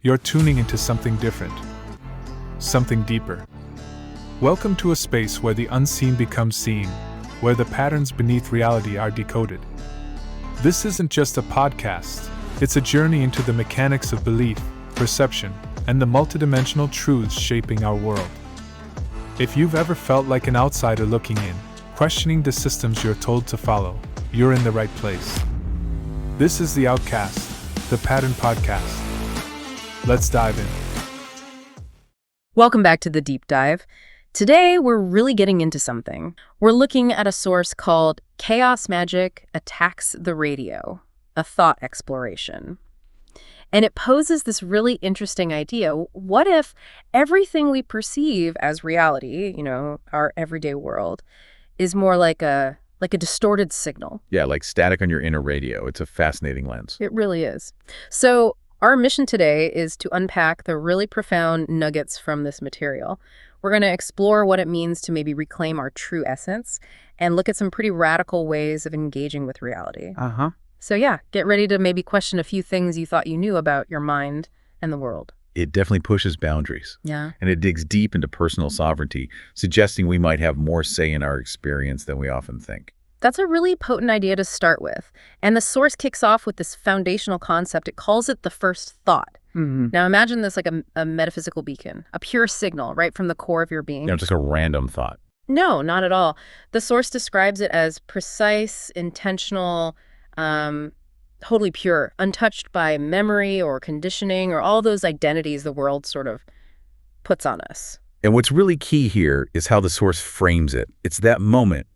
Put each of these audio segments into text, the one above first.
you're tuning into something different, something deeper. Welcome to a space where the unseen becomes seen, where the patterns beneath reality are decoded. This isn't just a podcast, it's a journey into the mechanics of belief, perception, and the multidimensional truths shaping our world. If you've ever felt like an outsider looking in, questioning the systems you're told to follow, you're in the right place. This is the Outcast, the Pattern Podcast. Let's dive in. Welcome back to the Deep Dive. Today, we're really getting into something. We're looking at a source called Chaos Magic Attacks the Radio, a thought exploration. And it poses this really interesting idea. What if everything we perceive as reality, our everyday world, is more like a distorted signal? Yeah, like static on your inner radio. It's a fascinating lens. It really is. So our mission today is to unpack the really profound nuggets from this material. We're going to explore what it means to maybe reclaim our true essence and look at some pretty radical ways of engaging with reality. So yeah, get ready to maybe question a few things you thought you knew about your mind and the world. It definitely pushes boundaries. Yeah. And it digs deep into personal sovereignty, suggesting we might have more say in our experience than we often think. That's a really potent idea to start with. And the source kicks off with this foundational concept. It calls it the first thought. Mm-hmm. Now imagine this like a metaphysical beacon, a pure signal right from the core of your being. Just a random thought. No, not at all. The source describes it as precise, intentional, totally pure, untouched by memory or conditioning or all those identities the world sort of puts on us. And what's really key here is how the source frames it. It's that moment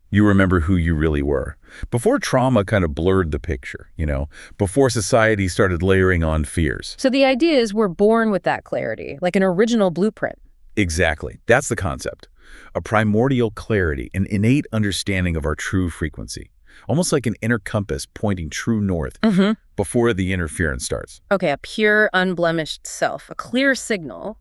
you remember who you really were. Before trauma kind of blurred the picture, before society started layering on fears. So the idea is we're born with that clarity, like an original blueprint. Exactly. That's the concept. A primordial clarity, an innate understanding of our true frequency. Almost like an inner compass pointing true north before the interference starts. Okay, a pure, unblemished self, a clear signal.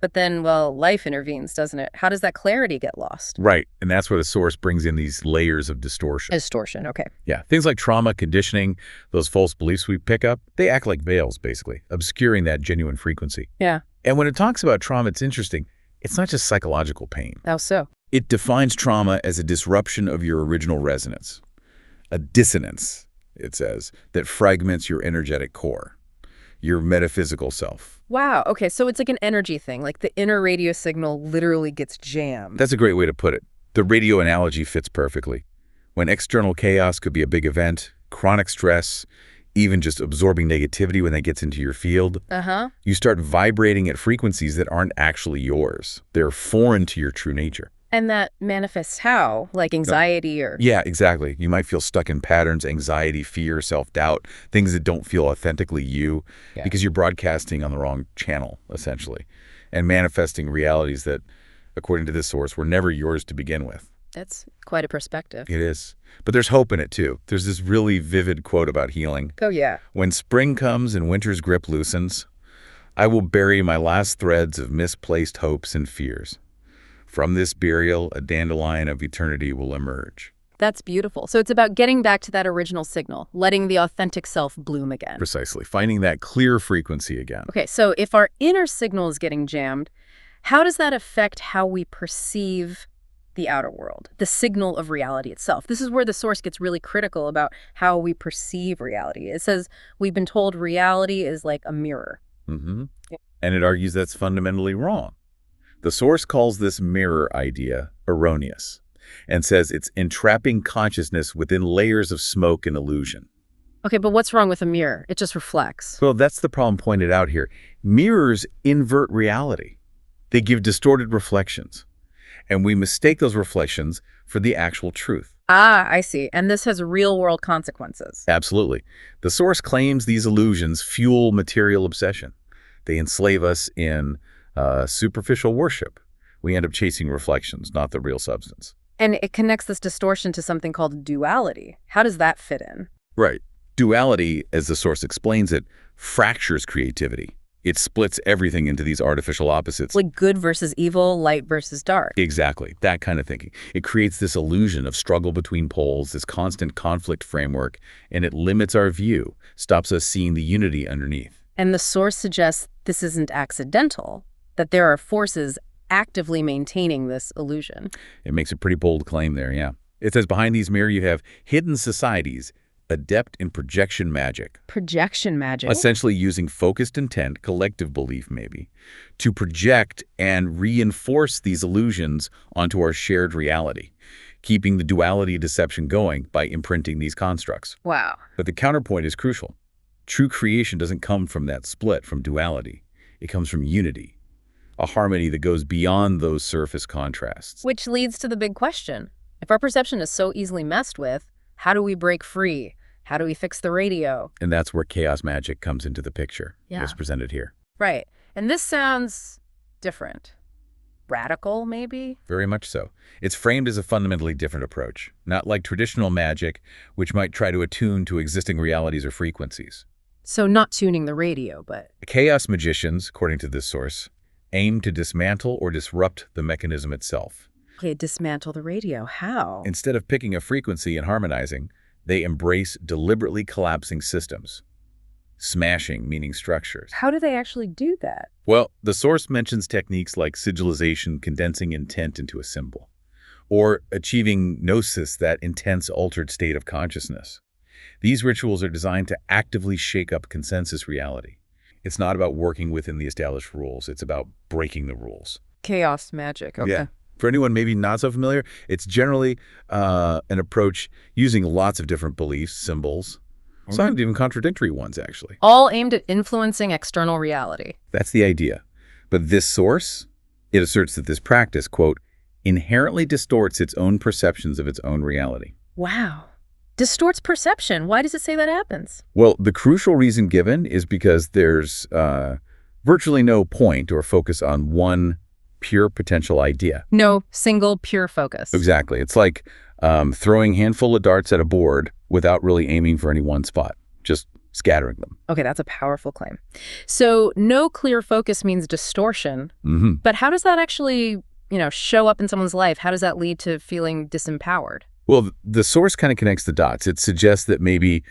But then, life intervenes, doesn't it? How does that clarity get lost? Right, and that's where the source brings in these layers of distortion. Distortion, okay. Yeah, things like trauma, conditioning, those false beliefs we pick up, they act like veils, basically, obscuring that genuine frequency. Yeah. And when it talks about trauma, it's interesting. It's not just psychological pain. How so? It defines trauma as a disruption of your original resonance. A dissonance, it says, that fragments your energetic core, your metaphysical self. Wow, okay, so it's like an energy thing, like the inner radio signal literally gets jammed. That's a great way to put it. The radio analogy fits perfectly. When external chaos could be a big event, chronic stress, even just absorbing negativity when that gets into your field, you start vibrating at frequencies that aren't actually yours. They're foreign to your true nature. And that manifests how? Like anxiety or... Yeah, exactly. You might feel stuck in patterns, anxiety, fear, self-doubt, things that don't feel authentically you because you're broadcasting on the wrong channel, essentially, and manifesting realities that, according to this source, were never yours to begin with. That's quite a perspective. It is. But there's hope in it, too. There's this really vivid quote about healing. Oh, yeah. When spring comes and winter's grip loosens, I will bury my last threads of misplaced hopes and fears. From this burial, a dandelion of eternity will emerge. That's beautiful. So it's about getting back to that original signal, letting the authentic self bloom again. Precisely. Finding that clear frequency again. Okay, so if our inner signal is getting jammed, how does that affect how we perceive the outer world, the signal of reality itself? This is where the source gets really critical about how we perceive reality. It says we've been told reality is like a mirror. And it argues that's fundamentally wrong. The source calls this mirror idea erroneous and says it's entrapping consciousness within layers of smoke and illusion. Okay, but what's wrong with a mirror? It just reflects. Well, that's the problem pointed out here. Mirrors invert reality. They give distorted reflections, and we mistake those reflections for the actual truth. Ah, I see. And this has real-world consequences. Absolutely. The source claims these illusions fuel material obsession. They enslave us in superficial worship. We end up chasing reflections, not the real substance. And it connects this distortion to something called duality. How does that fit in? Right. Duality, as the source explains it, fractures creativity. It splits everything into these artificial opposites. Like good versus evil, light versus dark. Exactly. That kind of thinking. It creates this illusion of struggle between poles, this constant conflict framework, and it limits our view, stops us seeing the unity underneath. And the source suggests this isn't accidental, that there are forces actively maintaining this illusion. It makes a pretty bold claim there, yeah. It says behind these mirrors you have hidden societies, adept in projection magic. Projection magic? Essentially using focused intent, collective belief maybe, to project and reinforce these illusions onto our shared reality, keeping the duality deception going by imprinting these constructs. Wow. But the counterpoint is crucial. True creation doesn't come from that split, from duality. It comes from unity, a harmony that goes beyond those surface contrasts. Which leads to the big question. If our perception is so easily messed with, how do we break free? How do we fix the radio? And that's where chaos magic comes into the picture, Yeah. as presented here. Right. And this sounds different. Radical, maybe? Very much so. It's framed as a fundamentally different approach, not like traditional magic, which might try to attune to existing realities or frequencies. So not tuning the radio, but... Chaos magicians, according to this source, aim to dismantle or disrupt the mechanism itself. Okay, dismantle the radio. How? Instead of picking a frequency and harmonizing, they embrace deliberately collapsing systems. Smashing, meaning structures. How do they actually do that? Well, the source mentions techniques like sigillization, condensing intent into a symbol, or achieving gnosis, that intense altered state of consciousness. These rituals are designed to actively shake up consensus reality. It's not about working within the established rules. It's about breaking the rules. Chaos magic. Okay. Yeah. For anyone maybe not so familiar, it's generally an approach using lots of different beliefs, symbols, sometimes even contradictory ones, actually. All aimed at influencing external reality. That's the idea. But this source, it asserts that this practice, quote, inherently distorts its own perceptions of its own reality. Wow. Distorts perception. Why does it say that happens? Well, the crucial reason given is because there's virtually no point or focus on one pure potential idea. No single pure focus. Exactly. It's like throwing a handful of darts at a board without really aiming for any one spot, just scattering them. Okay, that's a powerful claim. So no clear focus means distortion. Mm-hmm. But how does that actually, show up in someone's life? How does that lead to feeling disempowered? Well, the source kind of connects the dots. It suggests that maybe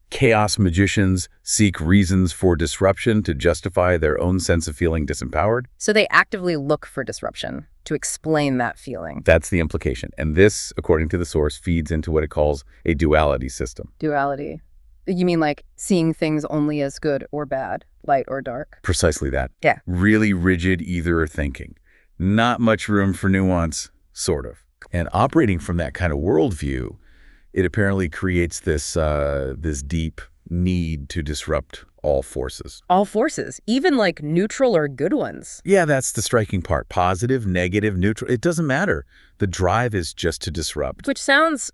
chaos magicians seek reasons for disruption to justify their own sense of feeling disempowered. So they actively look for disruption to explain that feeling. That's the implication. And this, according to the source, feeds into what it calls a duality system. Duality. You mean like seeing things only as good or bad, light or dark? Precisely that. Yeah. Really rigid either thinking. Not much room for nuance, sort of. And operating from that kind of worldview, it apparently creates this deep need to disrupt all forces. All forces, even like neutral or good ones. Yeah, that's the striking part. Positive, negative, neutral, it doesn't matter. The drive is just to disrupt. Which sounds,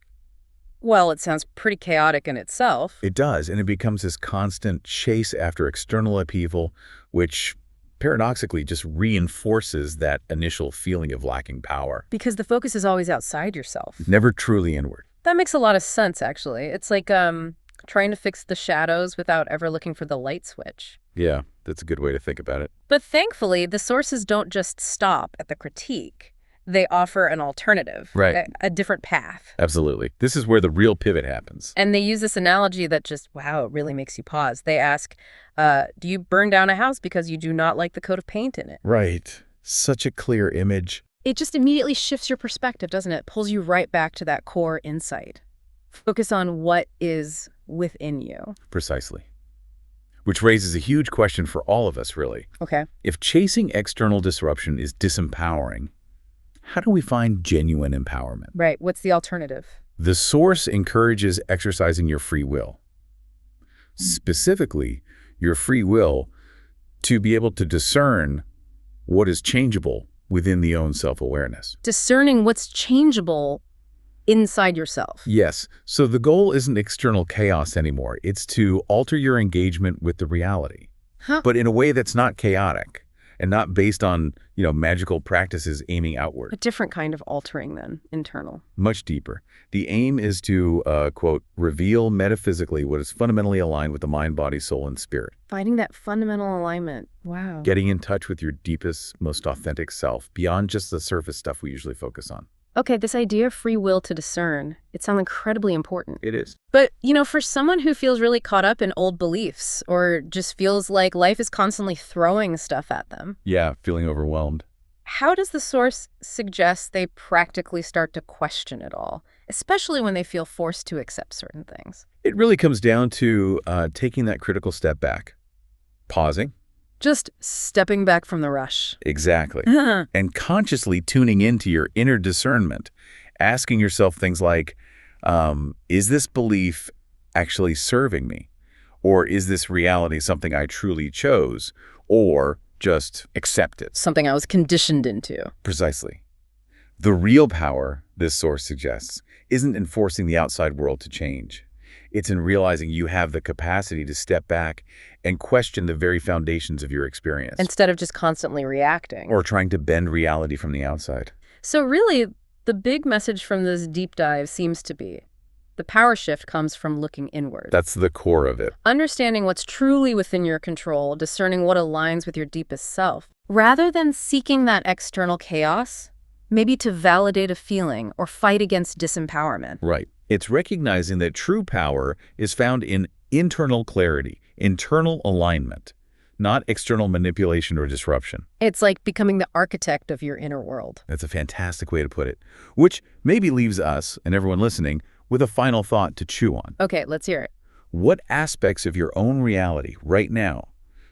well, it sounds pretty chaotic in itself. It does, and it becomes this constant chase after external upheaval, which paradoxically just reinforces that initial feeling of lacking power. Because the focus is always outside yourself. Never truly inward. That makes a lot of sense, actually. It's like trying to fix the shadows without ever looking for the light switch. Yeah, that's a good way to think about it. But thankfully, the sources don't just stop at the critique. They offer an alternative, right? A different path. Absolutely. This is where the real pivot happens. And they use this analogy that just, wow, it really makes you pause. They ask, do you burn down a house because you do not like the coat of paint in it? Right. Such a clear image. It just immediately shifts your perspective, doesn't it? Pulls you right back to that core insight. Focus on what is within you. Precisely. Which raises a huge question for all of us, really. Okay. If chasing external disruption is disempowering, how do we find genuine empowerment? Right. What's the alternative? The source encourages exercising your free will. Specifically, your free will to be able to discern what is changeable within the own self-awareness. Discerning what's changeable inside yourself. Yes. So the goal isn't external chaos anymore. It's to alter your engagement with the reality, but in a way that's not chaotic and not based on, magical practices aiming outward. A different kind of altering then, internal. Much deeper. The aim is to, quote, reveal metaphysically what is fundamentally aligned with the mind, body, soul, and spirit. Finding that fundamental alignment. Wow. Getting in touch with your deepest, most authentic self beyond just the surface stuff we usually focus on. Okay, this idea of free will to discern, it sounds incredibly important. It is. But, for someone who feels really caught up in old beliefs or just feels like life is constantly throwing stuff at them, Yeah, feeling overwhelmed. how does the source suggest they practically start to question it all, especially when they feel forced to accept certain things? It really comes down to taking that critical step back, pausing. Just stepping back from the rush. Exactly. And consciously tuning into your inner discernment, asking yourself things like, is this belief actually serving me? Or is this reality something I truly chose or just accepted? Something I was conditioned into. Precisely. The real power, this source suggests, isn't in forcing the outside world to change. It's in realizing you have the capacity to step back and question the very foundations of your experience. Instead of just constantly reacting. Or trying to bend reality from the outside. So really, the big message from this deep dive seems to be the power shift comes from looking inward. That's the core of it. Understanding what's truly within your control, discerning what aligns with your deepest self. Rather than seeking that external chaos, maybe to validate a feeling or fight against disempowerment. Right. It's recognizing that true power is found in internal clarity, internal alignment, not external manipulation or disruption. It's like becoming the architect of your inner world. That's a fantastic way to put it, which maybe leaves us, and everyone listening, with a final thought to chew on. Okay, let's hear it. What aspects of your own reality right now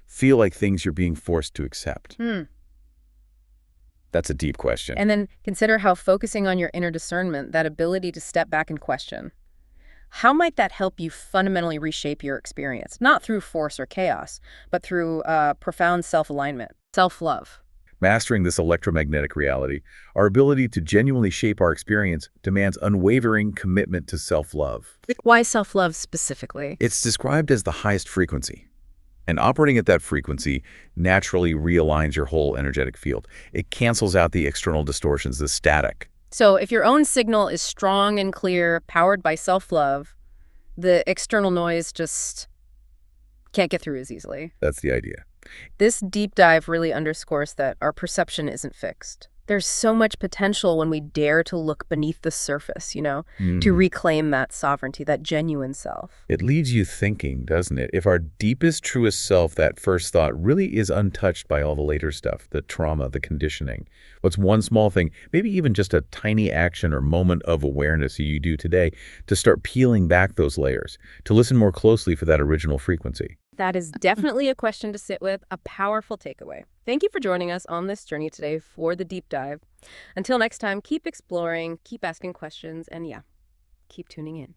feel like things you're being forced to accept? That's a deep question. And then consider how focusing on your inner discernment, that ability to step back and question, how might that help you fundamentally reshape your experience? Not through force or chaos, but through profound self-alignment, self-love. Mastering this electromagnetic reality, our ability to genuinely shape our experience demands unwavering commitment to self-love. Why self-love specifically? It's described as the highest frequency. And operating at that frequency naturally realigns your whole energetic field. It cancels out the external distortions, the static. So if your own signal is strong and clear, powered by self-love, the external noise just can't get through as easily. That's the idea. This deep dive really underscores that our perception isn't fixed. There's so much potential when we dare to look beneath the surface, to reclaim that sovereignty, that genuine self. It leaves you thinking, doesn't it? If our deepest, truest self, that first thought, really is untouched by all the later stuff, the trauma, the conditioning, what's one small thing, maybe even just a tiny action or moment of awareness you do today to start peeling back those layers, to listen more closely for that original frequency? That is definitely a question to sit with, a powerful takeaway. Thank you for joining us on this journey today for the deep dive. Until next time, keep exploring, keep asking questions, and keep tuning in.